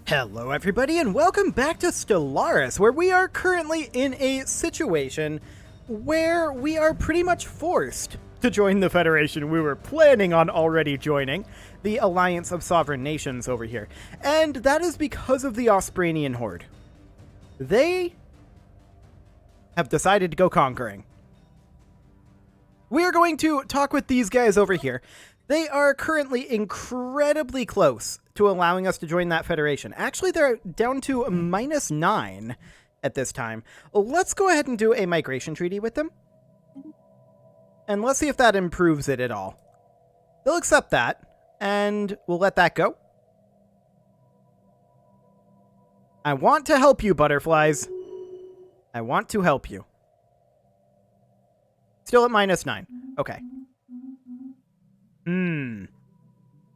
Hello everybody and welcome back to Stellaris, where we are currently in a situation where we are pretty much forced to join the Federation we were planning on already joining, the Alliance of Sovereign Nations over here. And that is because of the Ospranian Horde. They have decided to go conquering. We are going to talk with these guys over here. They are currently incredibly close to allowing us to join that federation. Actually, they're down to -9 at this time. Let's go ahead and do a migration treaty with them. And let's see if that improves it at all. They'll accept that, and we'll let that go. I want to help you, butterflies. I want to help you. Still at -9. Okay.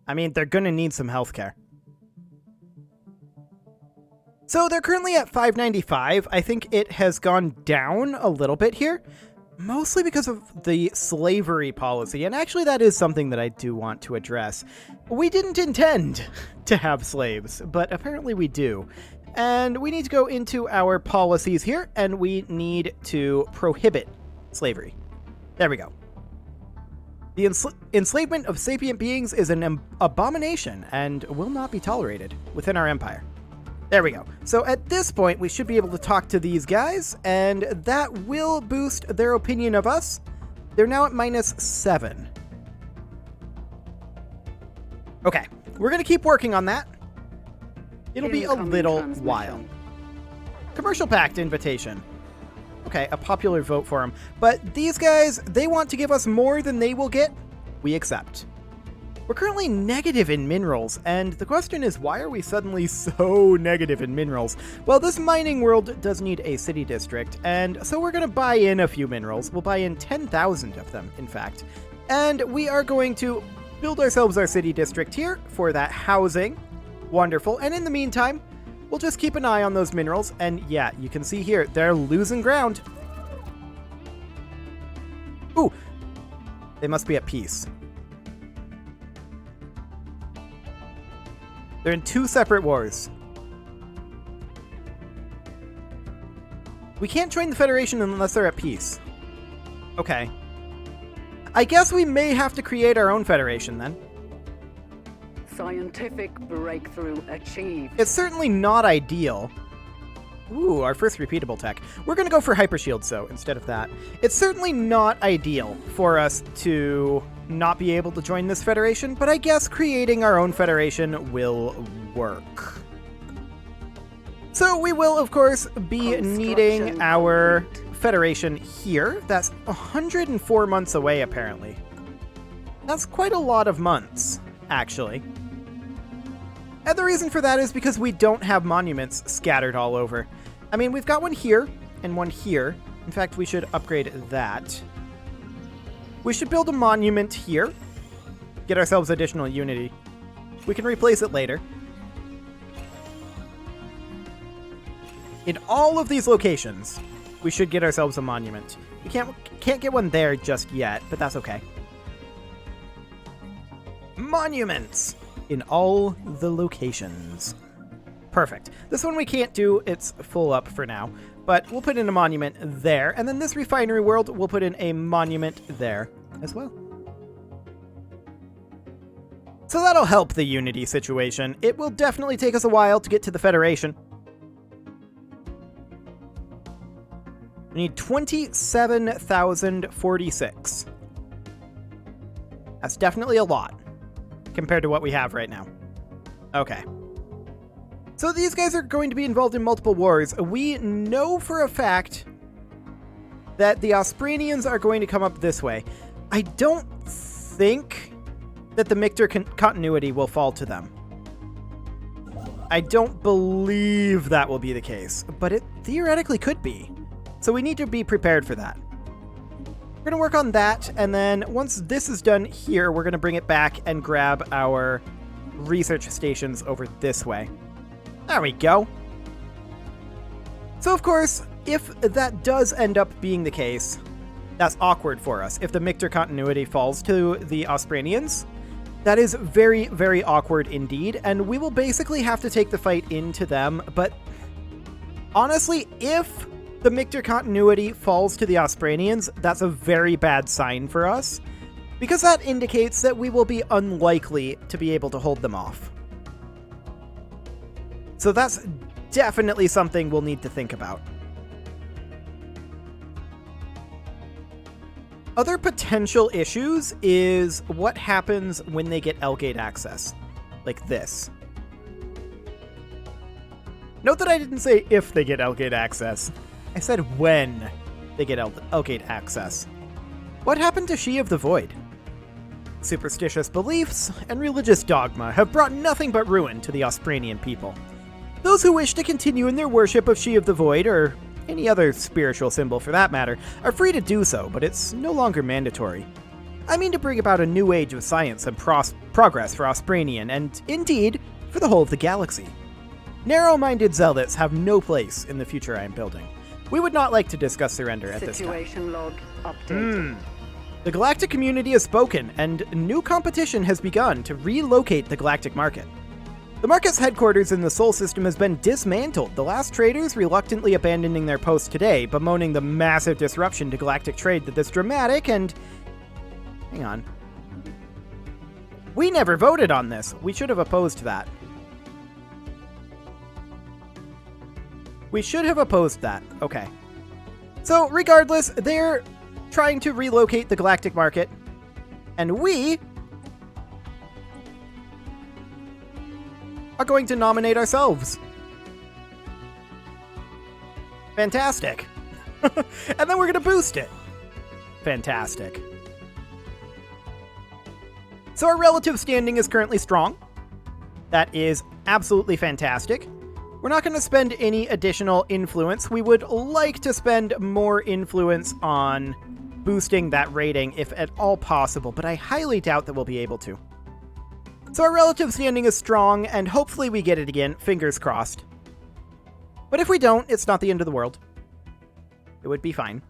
I mean, they're gonna need some healthcare. So they're currently at 595. I think it has gone down a little bit here, mostly because of the slavery policy. And actually, that is something that I do want to address. We didn't intend to have slaves, but apparently we do. And we need to go into our policies here, and we need to prohibit slavery. There we go. The enslavement of sapient beings is an abomination and will not be tolerated within our empire. There we go. So at this point, we should be able to talk to these guys, and that will boost their opinion of us. They're now at -7. Okay, we're going to keep working on that. It'll be a little while. Commercial Pact invitation. Okay, a popular vote for them. But these guys, they want to give us more than they will get. We accept. We're currently negative in minerals, and the question is, why are we suddenly so negative in minerals? Well, this mining world does need a city district, and so we're going to buy in a few minerals. We'll buy in 10,000 of them, in fact. And we are going to build ourselves our city district here for that housing. Wonderful. And in the meantime, we'll just keep an eye on those minerals, and yeah, you can see here, they're losing ground. Ooh, they must be at peace. They're in 2 separate wars. We can't join the Federation unless they're at peace. Okay. I guess we may have to create our own Federation then. Scientific breakthrough achieved. It's certainly not ideal. Ooh, our first repeatable tech. We're going to go for hyper shields, though, instead of that. It's certainly not ideal for us to not be able to join this federation, but I guess creating our own federation will work. So we will, of course, be needing our federation here. That's 104 months away, apparently. That's quite a lot of months, actually. And the reason for that is because we don't have monuments scattered all over. I mean, we've got one here and one here. In fact, we should upgrade that. We should build a monument here. Get ourselves additional unity. We can replace it later. In all of these locations, we should get ourselves a monument. We can't get one there just yet, but that's okay. Monuments! In all the locations. Perfect. This one we can't do, it's full up for now, but we'll put in a monument there, and then this refinery world, we'll put in a monument there as well. So that'll help the unity situation. It will definitely take us a while to get to the Federation. We need 27,046. That's definitely a lot compared to what we have right now. Okay. So these guys are going to be involved in multiple wars. We know for a fact that the Ospranians are going to come up this way. I don't think that the Mictor continuity will fall to them. I don't believe that will be the case, but it theoretically could be. So we need to be prepared for that. We're going to work on that, and then once this is done here, we're going to bring it back and grab our research stations over this way. There we go. So, of course, if that does end up being the case, that's awkward for us. If the Mictor continuity falls to the Ospranians, That is very, very awkward indeed, and we will basically have to take the fight into them, but honestly, if the Mictor continuity falls to the Ospranians, that's a very bad sign for us, because that indicates that we will be unlikely to be able to hold them off. So that's definitely something we'll need to think about. Other potential issues is what happens when they get L-Gate access, like this. Note that I didn't say if they get L-Gate access. I said when they get L-Gate access. What happened to She of the Void? Superstitious beliefs and religious dogma have brought nothing but ruin to the Ospranian people. Those who wish to continue in their worship of She of the Void, or any other spiritual symbol for that matter, are free to do so, but it's no longer mandatory. I mean to bring about a new age of science and progress for Ospranian, and indeed, for the whole of the galaxy. Narrow-minded zealots have no place in the future I am building. We would not like to discuss surrender at this time. Situation log updated. The galactic community has spoken, and new competition has begun to relocate the galactic market. The market's headquarters in the Sol system has been dismantled, the last traders reluctantly abandoning their posts today, bemoaning the massive disruption to galactic trade that this dramatic and... Hang on. We never voted on this. We should have opposed that. We should have opposed that. Okay. So, regardless, they're trying to relocate the galactic market, and we are going to nominate ourselves. Fantastic. And then we're going to boost it. Fantastic. So our relative standing is currently strong. That is absolutely fantastic. We're not going to spend any additional influence. We would like to spend more influence on boosting that rating if at all possible, but I highly doubt that we'll be able to. So our relative standing is strong, and hopefully we get it again, fingers crossed. But if we don't, it's not the end of the world. It would be fine.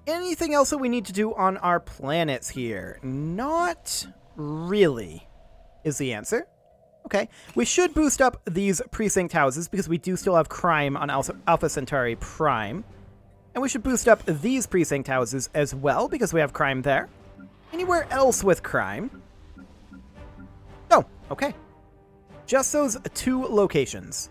Anything else that we need to do on our planets here? Not really, is the answer. Okay, we should boost up these precinct houses because we do still have crime on Alpha Centauri Prime. And we should boost up these precinct houses as well because we have crime there. Anywhere else with crime? Oh, okay. Just those two locations.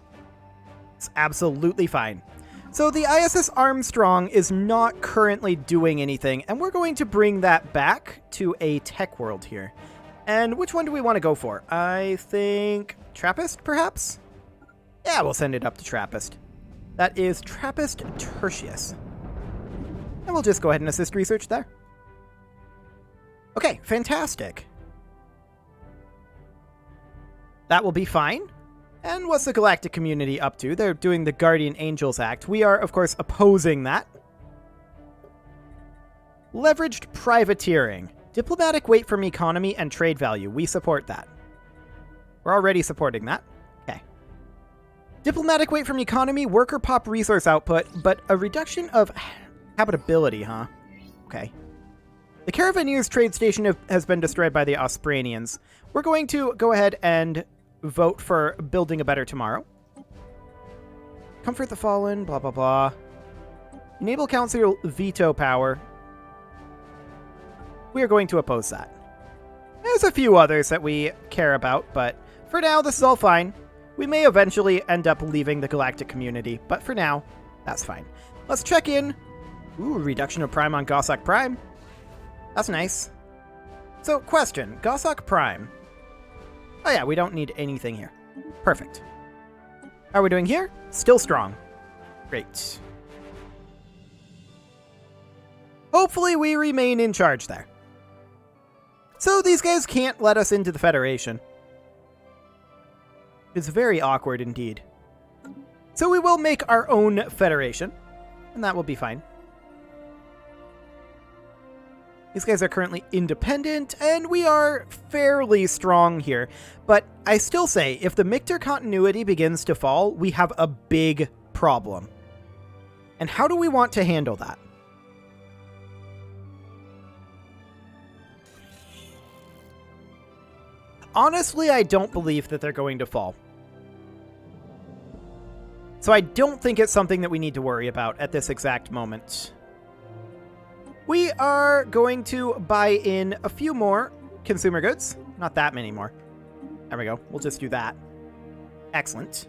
It's absolutely fine. So the ISS Armstrong is not currently doing anything, and we're going to bring that back to a tech world here. And which one do we want to go for? I think Trappist, perhaps? Yeah, we'll send it up to Trappist. That is Trappist Tertius. And we'll just go ahead and assist research there. Okay, fantastic. That will be fine. And what's the galactic community up to? They're doing the Guardian Angels Act. We are, of course, opposing that. Leveraged privateering. Diplomatic weight from economy and trade value. We support that. We're already supporting that. Okay. Diplomatic weight from economy, worker pop resource output, but a reduction of habitability, huh? Okay. The Caravaneers trade station has been destroyed by the Ospranians. We're going to go ahead and vote for building a better tomorrow. Comfort the fallen, blah, blah, blah. Enable council veto power. We are going to oppose that. There's a few others that we care about, but for now, this is all fine. We may eventually end up leaving the galactic community, but for now, that's fine. Let's check in. Ooh, reduction of prime on Gosak Prime. That's nice. So, question. Gosak Prime. Oh yeah, we don't need anything here. Perfect. How are we doing here? Still strong. Great. Hopefully we remain in charge there. So these guys can't let us into the Federation. It's very awkward indeed. So we will make our own Federation, and that will be fine. These guys are currently independent, and we are fairly strong here. But I still say, if the Mictor continuity begins to fall, we have a big problem. And how do we want to handle that? honestly, I don't believe that they're going to fall. So I don't think it's something that we need to worry about at this exact moment. We are going to buy in a few more consumer goods. Not that many more. There we go. We'll just do that. Excellent.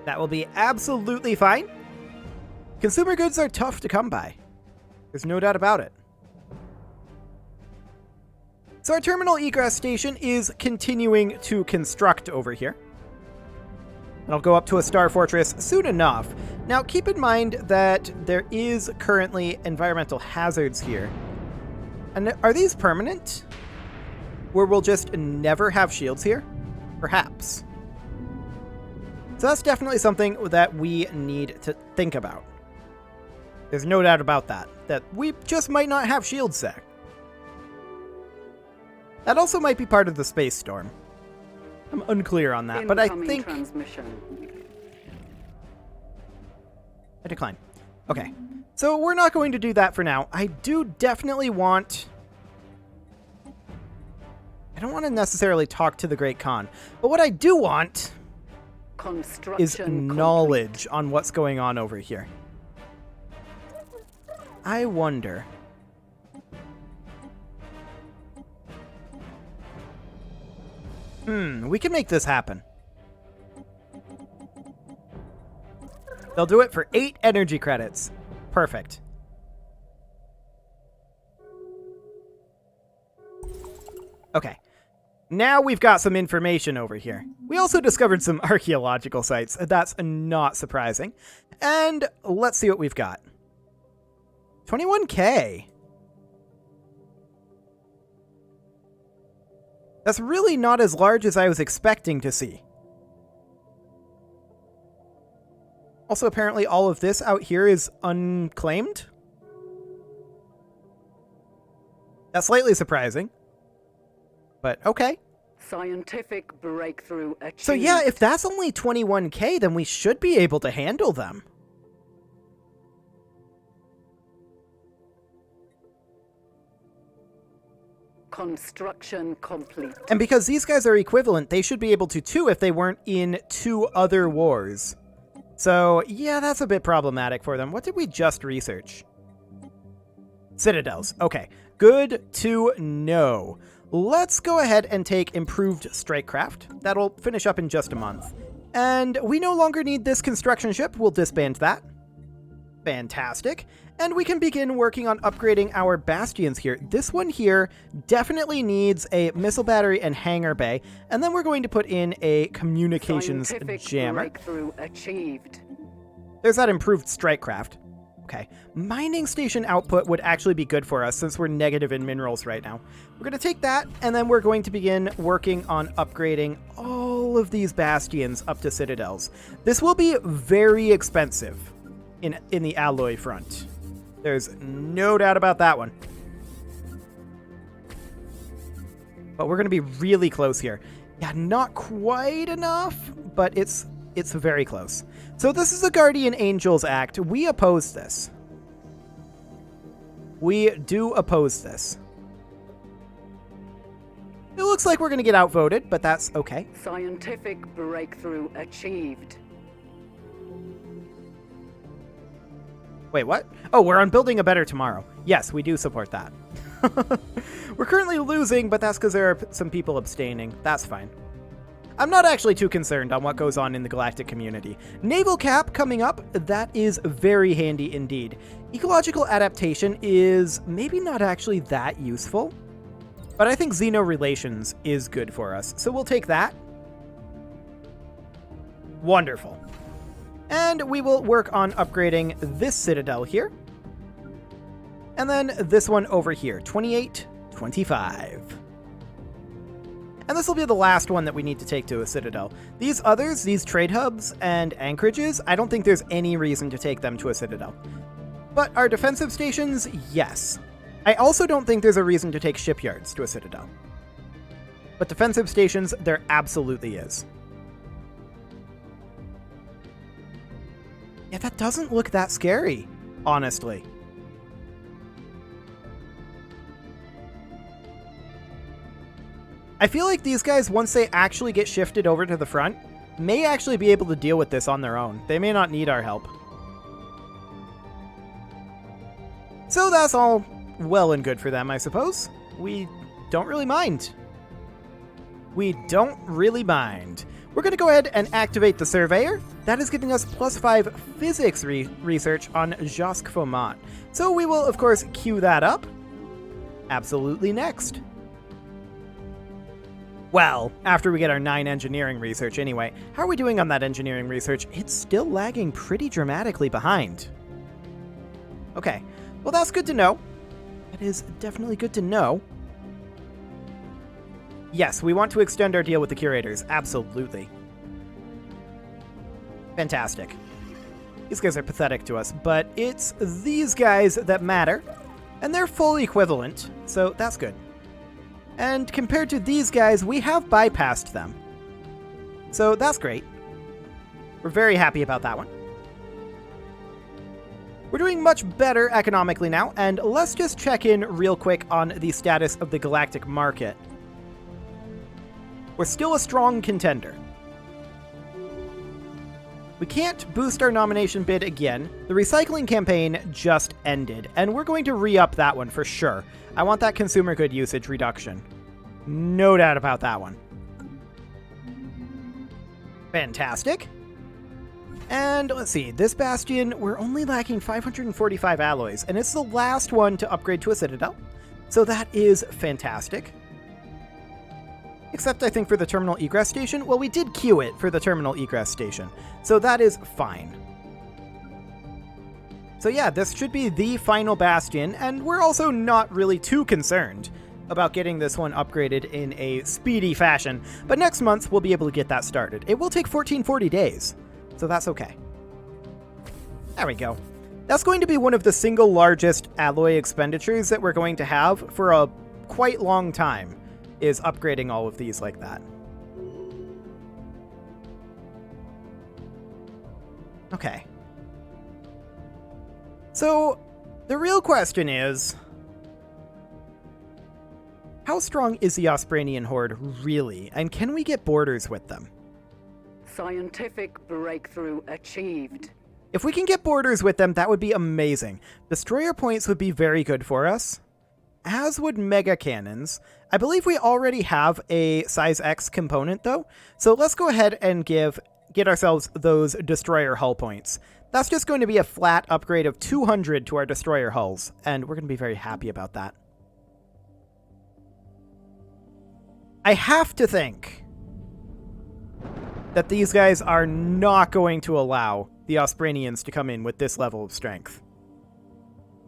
That will be absolutely fine. Consumer goods are tough to come by. There's no doubt about it. So our terminal egress station is continuing to construct over here. It'll go up to a star fortress soon enough. Now keep in mind that there is currently environmental hazards here. And are these permanent? Where we'll just never have shields here? Perhaps. So that's definitely something that we need to think about. There's no doubt about that. That we just might not have shields there. That also might be part of the space storm. I'm unclear on that, but I think... Transmission. I decline. Okay. So we're not going to do that for now. I do definitely want... I don't want to necessarily talk to the Great Khan, but what I do want is knowledge on what's going on over here. I wonder... we can make this happen. They'll do it for 8 energy credits. Perfect. Okay. Now we've got some information over here. We also discovered some archaeological sites. That's not surprising. And let's see what we've got. 21K. That's really not as large as I was expecting to see. Also, apparently all of this out here is unclaimed. That's slightly surprising. But okay. Scientific breakthrough achieved. So yeah, if that's only 21K, then we should be able to handle them. Construction complete. And because these guys are equivalent, they should be able to too if they weren't in 2 other wars. So yeah, that's a bit problematic for them. What did we just research? Citadels. Okay, good to know. Let's go ahead and take improved strikecraft. That'll finish up in just a month. And we no longer need this construction ship. We'll disband that. Fantastic. And we can begin working on upgrading our bastions here. This one here definitely needs a missile battery and hangar bay. And then we're going to put in a communications jammer. Breakthrough achieved. There's that improved strikecraft. Okay. Mining station output would actually be good for us since we're negative in minerals right now. We're going to take that, and then we're going to begin working on upgrading all of these bastions up to citadels. This will be very expensive in the alloy front. There's no doubt about that one. But we're going to be really close here. Yeah, not quite enough, but it's very close. So this is a Guardian Angels Act. We oppose this. We do oppose this. It looks like we're going to get outvoted, but that's okay. Scientific breakthrough achieved. Wait, what? Oh, we're on Building a Better Tomorrow. Yes, we do support that. We're currently losing, but that's because there are some people abstaining. That's fine. I'm not actually too concerned on what goes on in the galactic community. Naval Cap coming up, that is very handy indeed. Ecological adaptation is maybe not actually that useful, but I think Xeno Relations is good for us, so we'll take that. Wonderful. And we will work on upgrading this citadel here. And then this one over here, 28, 25. And this will be the last one that we need to take to a citadel. These others, these trade hubs and anchorages, I don't think there's any reason to take them to a citadel. But our defensive stations, yes. I also don't think there's a reason to take shipyards to a citadel. But defensive stations, there absolutely is. Yeah, that doesn't look that scary, honestly. I feel like these guys, once they actually get shifted over to the front, may actually be able to deal with this on their own. They may not need our help. So that's all well and good for them, I suppose. We don't really mind. We don't really mind. We're going to go ahead and activate the Surveyor. That is giving us +5 physics research on Josque Fomont. So we will, of course, queue that up. Absolutely next. Well, after we get our 9 engineering research anyway. How are we doing on that engineering research? It's still lagging pretty dramatically behind. Okay, well that's good to know. That is definitely good to know. Yes, we want to extend our deal with the curators. Absolutely. Fantastic. These guys are pathetic to us, but it's these guys that matter. And they're full equivalent, so that's good. And compared to these guys, we have bypassed them. So that's great. We're very happy about that one. We're doing much better economically now, and let's just check in real quick on the status of the galactic market. We're still a strong contender. We can't boost our nomination bid again. The recycling campaign just ended, and we're going to re-up that one for sure. I want that consumer good usage reduction. No doubt about that one. Fantastic. And let's see, this bastion, we're only lacking 545 alloys, and it's the last one to upgrade to a citadel. So that is fantastic. Except I think for the terminal egress station, well, we did queue it for the terminal egress station, so that is fine. So yeah, this should be the final bastion, and we're also not really too concerned about getting this one upgraded in a speedy fashion, but next month we'll be able to get that started. It will take 1440 days, so that's okay. There we go. That's going to be one of the single largest alloy expenditures that we're going to have for a quite long time, is upgrading all of these like that. Okay. So, the real question is, how strong is the Ospranian Horde really, and can we get borders with them? Scientific breakthrough achieved. If we can get borders with them, that would be amazing. Destroyer points would be very good for us, as would mega cannons. I believe we already have a size X component though, so let's go ahead and get ourselves those destroyer hull points. That's just going to be a flat upgrade of 200 to our destroyer hulls, and we're going to be very happy about that. I have to think that these guys are not going to allow the Ospranians to come in with this level of strength.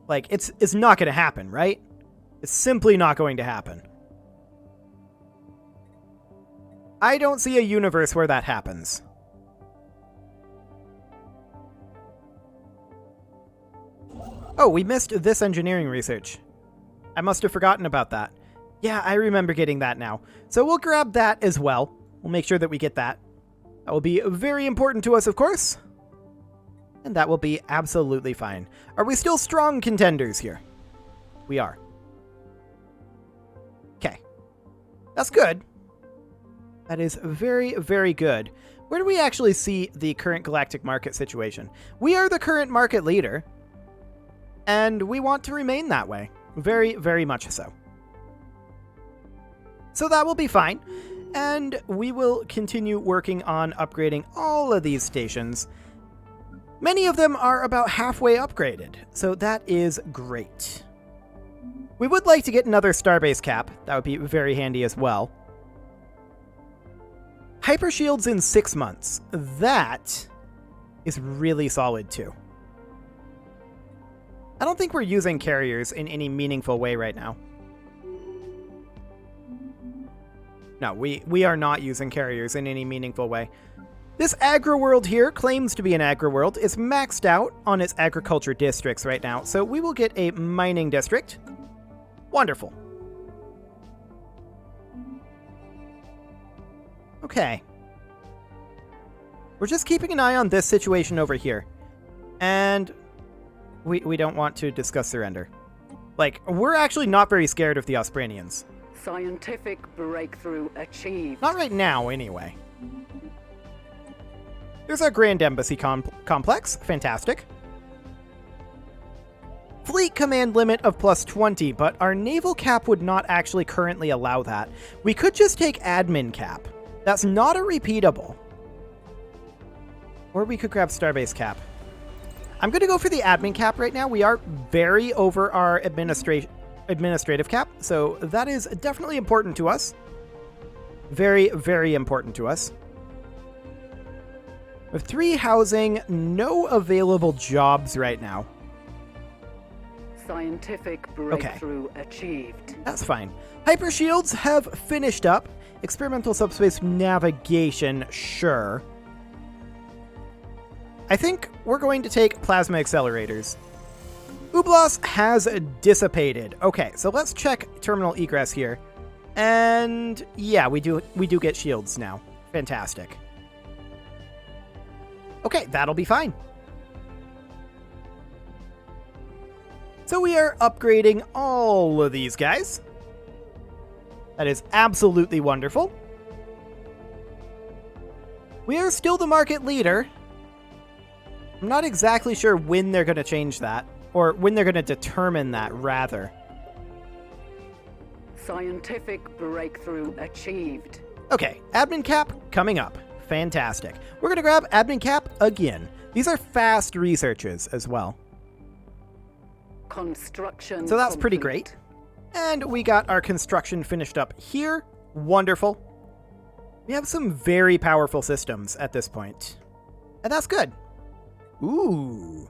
Like, it's not going to happen, right? It's simply not going to happen. I don't see a universe where that happens. Oh, we missed this engineering research. I must have forgotten about that. Yeah, I remember getting that now. So we'll grab that as well. We'll make sure that we get that. That will be very important to us, of course. And that will be absolutely fine. Are we still strong contenders here? We are. Okay. That's good. That is very, very good. Where do we actually see the current galactic market situation? We are the current market leader, and we want to remain that way. Very, very much so. So that will be fine, and we will continue working on upgrading all of these stations. Many of them are about halfway upgraded, so that is great. We would like to get another starbase cap. That would be very handy as well. Hyper shields in 6 months. That is really solid too. I don't think we're using carriers in any meaningful way right now. No, we are not using carriers in any meaningful way. This agri-world here claims to be an agri-world. It's maxed out on its agriculture districts right now, so we will get a mining district. Wonderful. Okay. We're just keeping an eye on this situation over here. And we don't want to discuss surrender. Like, we're actually not very scared of the Ospranians. Scientific breakthrough achieved. Not right now, anyway. There's our Grand Embassy complex. Fantastic. Fleet command limit of +20, but our naval cap would not actually currently allow that. We could just take admin cap. That's not a repeatable. Or we could grab starbase cap. I'm going to go for the admin cap right now. We are very over our administrative cap, so that is definitely important to us. Very, very important to us. With 3 housing, no available jobs right now. Scientific breakthrough achieved. That's fine. Hyper shields have finished up. Experimental subspace navigation, sure. I think we're going to take plasma accelerators. Ublos has dissipated. Okay, so let's check terminal egress here. And yeah, we do get shields now. Fantastic. Okay, that'll be fine. So we are upgrading all of these guys. That is absolutely wonderful. We are still the market leader. I'm not exactly sure when they're going to change that, or when they're going to determine that, rather. Scientific breakthrough achieved. Okay, admin cap coming up. Fantastic. We're going to grab admin cap again. These are fast researches as well. Construction So that's pretty complete. great. And we got our construction finished up here. Wonderful. We have some very powerful systems at this point. And that's good. Ooh.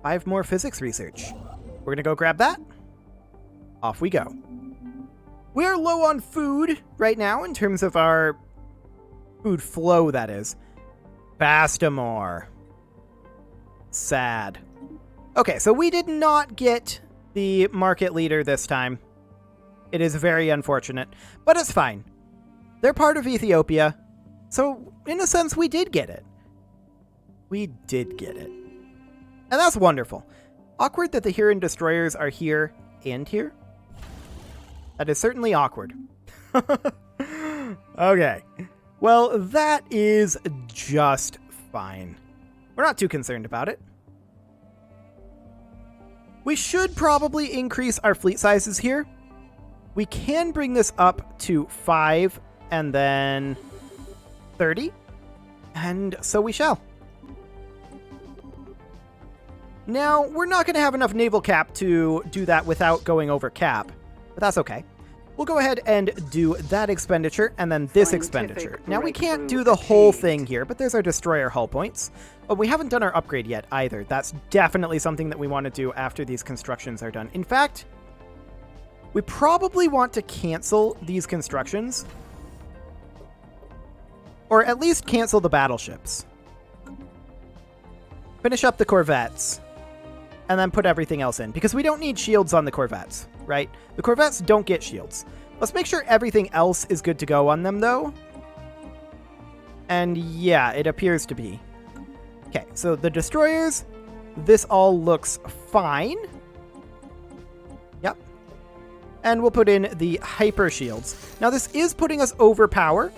5 more physics research. We're going to go grab that. Off we go. We are low on food right now in terms of our food flow, that is. Bastamore. Sad. Okay, so we did not get the market leader this time. It is very unfortunate, but it's fine. They're part of Ethiopia, so in a sense, we did get it. We did get it. And that's wonderful. Awkward that the Huron destroyers are here and here. That is certainly awkward. Okay. Well, that is just fine. We're not too concerned about it. We should probably increase our fleet sizes here. We can bring this up to 5 and then 30. And so we shall. Now, we're not going to have enough naval cap to do that without going over cap, but that's okay. We'll go ahead and do that expenditure and then this expenditure. Now, we can't do the whole thing here, but there's our destroyer hull points. But we haven't done our upgrade yet either. That's definitely something that we want to do after these constructions are done. In fact, we probably want to cancel these constructions. Or at least cancel the battleships. Finish up the corvettes. And then put everything else in. Because we don't need shields on the corvettes, right? The corvettes don't get shields. Let's make sure everything else is good to go on them, though. And yeah, it appears to be. Okay, so the destroyers, this all looks fine. Yep. And we'll put in the hyper shields. Now, this is putting us over power.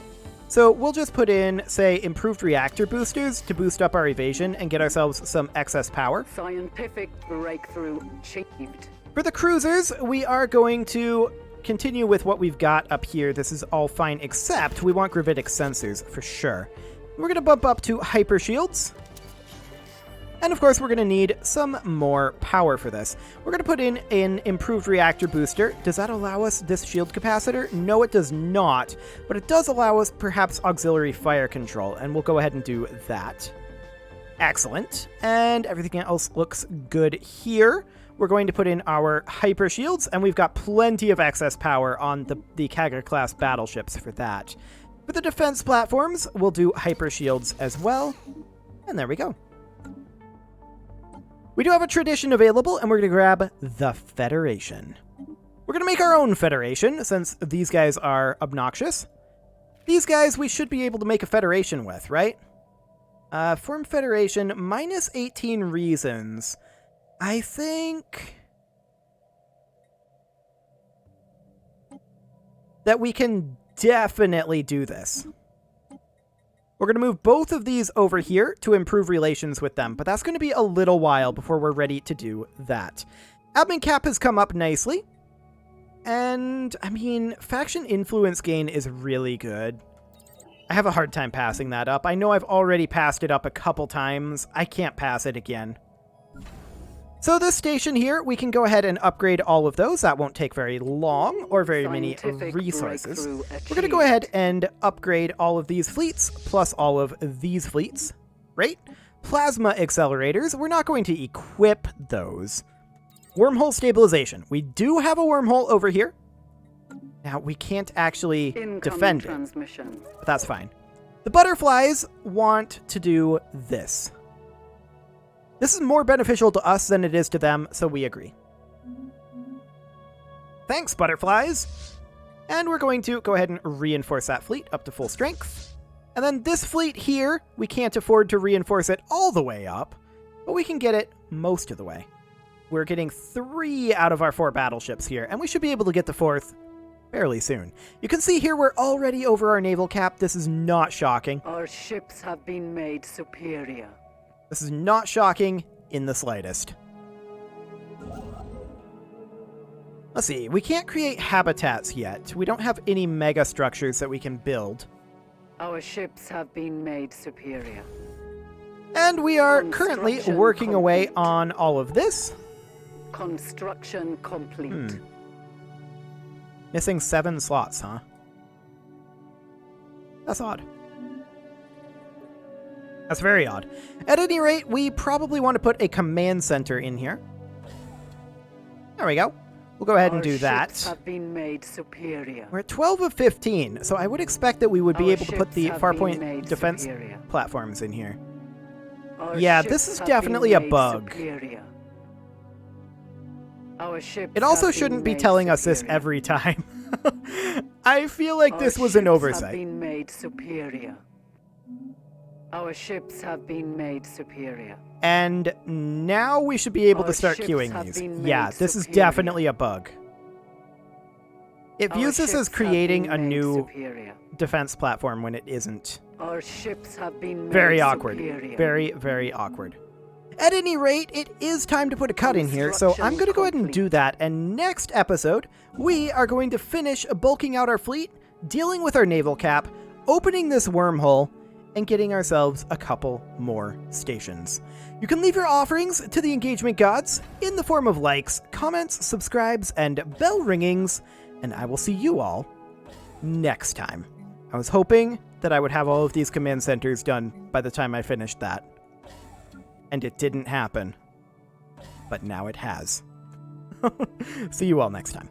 So we'll just put in, say, improved reactor boosters to boost up our evasion and get ourselves some excess power. Scientific breakthrough achieved. For the cruisers, we are going to continue with what we've got up here. This is all fine, except we want gravitic sensors for sure. We're going to bump up to hyper shields. And of course, we're going to need some more power for this. We're going to put in an improved reactor booster. Does that allow us this shield capacitor? No, it does not. But it does allow us perhaps auxiliary fire control. And we'll go ahead and do that. Excellent. And everything else looks good here. We're going to put in our hyper shields. And we've got plenty of excess power on the Kager class battleships for that. For the defense platforms, we'll do hyper shields as well. And there we go. We do have a tradition available, and we're going to grab the Federation. We're going to make our own Federation, since these guys are obnoxious. These guys we should be able to make a Federation with, right? Form Federation, minus 18 reasons. I think... that we can definitely do this. We're going to move both of these over here to improve relations with them, but that's going to be a little while before we're ready to do that. Admin cap has come up nicely. And, I mean, faction influence gain is really good. I have a hard time passing that up. I know I've already passed it up a couple times. I can't pass it again. So this station here, we can go ahead and upgrade all of those. That won't take very long or very many resources. We're going to go ahead and upgrade all of these fleets, plus all of these fleets. Right? Plasma accelerators. We're not going to equip those. Wormhole stabilization. We do have a wormhole over here. Now, we can't actually defend it, but that's fine. The butterflies want to do this. This is more beneficial to us than it is to them, so we agree. Thanks, butterflies. And we're going to go ahead and reinforce that fleet up to full strength. And then this fleet here, we can't afford to reinforce it all the way up, but we can get it most of the way. We're getting 3 out of our 4 battleships here, and we should be able to get the 4th fairly soon. You can see here we're already over our naval cap. This is not shocking. Our ships have been made superior. This is not shocking in the slightest. Let's see, we can't create habitats yet. We don't have any mega structures that we can build. Our ships have been made superior. And we are currently working away on all of this. Construction complete. Missing 7 slots, huh? That's odd. That's very odd. At any rate, we probably want to put a command center in here. There we go. We'll go ahead and do that. Ships have been made superior. We're at 12 of 15, so I would expect that we would be able to put the farpoint defense platforms in here. Yeah, this is definitely a bug. It also shouldn't be telling us this every time. I feel like this was an oversight. Our ships have been made superior. And now we should be able to start queuing these. Yeah, this is definitely a bug. It views this as creating a new defense platform when it isn't. Our ships have been very awkward. Very, very awkward. At any rate, it is time to put a cut in here, so I'm going to go ahead and do that. And next episode, we are going to finish bulking out our fleet, dealing with our naval cap, opening this wormhole, and getting ourselves a couple more stations. You can leave your offerings to the engagement gods in the form of likes, comments, subscribes, and bell ringings, and I will see you all next time. I was hoping that I would have all of these command centers done by the time I finished that. And it didn't happen. But now it has. See you all next time.